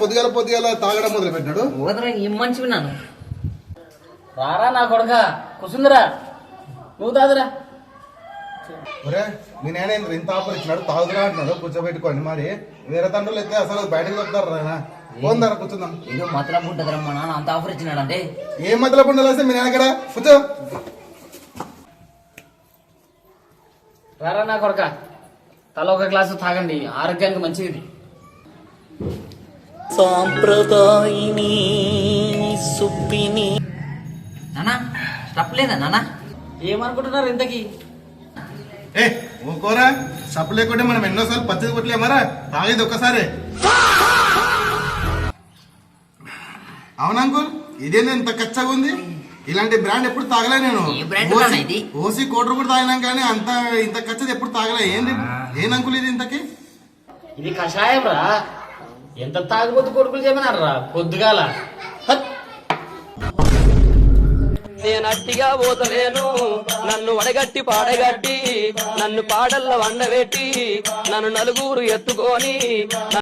పొద్దుగాల తాగడం మొదలు పెట్టాడు. మంచి విన్నాను. రారా నా కొడుక కుసుందరా, నువ్వు తాదురా. ఒరే మీ నాయన ఇంత ఆఫర్ ఇచ్చినాడు, తాగుదురా అంటున్నాడు. కూర్చోబెట్టుకోండి. మరి వేరే తండ్రులు అయితే అసలు బయటకు చెప్తారు రాయన. పోందారా కూర్చుందాం. ఏదో మతలబు ఉంటుందిరా, మా నాన్న అంత ఆఫర్ ఇచ్చినాడంటే. ఏం మతలబు ఉండాలి మీ నాన్న కదా. కూర్చో. రారా నా కొడుక, తల ఒక గ్లాసు తాగండి, ఆరోగ్యానికి మంచిది. సాంప్రదాయిని సుప్పిని. నానా తప్పలేదా నానా? ఏమనుకుంటున్నారు ఇంతకీ? ఏ ఓకోరా, సప్పు లేకుంటే మనం ఎన్నోసార్లు పచ్చడి కొట్టలేమరా. తాగేది ఒక్కసారి. అవునా అంకుల్, ఇదేంది ఇంత కచ్చగా ఉంది? ఇలాంటి బ్రాండ్ ఎప్పుడు తాగలే నేను. ఓసి కోటర్ కూడా తాగినాం కానీ అంత ఇంత కచ్చది ఎప్పుడు తాగలే. ఏంది అంకుల్ ఇది ఇంతకి? ఇది కషాయం రా. ఎంత తాగిపోతు కొడుకులు చెప్పినారు రా పొద్దుగాల. నేను అట్టిగా పోతలేను, నన్ను వడగట్టి పాడగట్టి, నన్ను పాడల్ల వండబెట్టి, నన్ను నలుగురు ఎత్తుకొని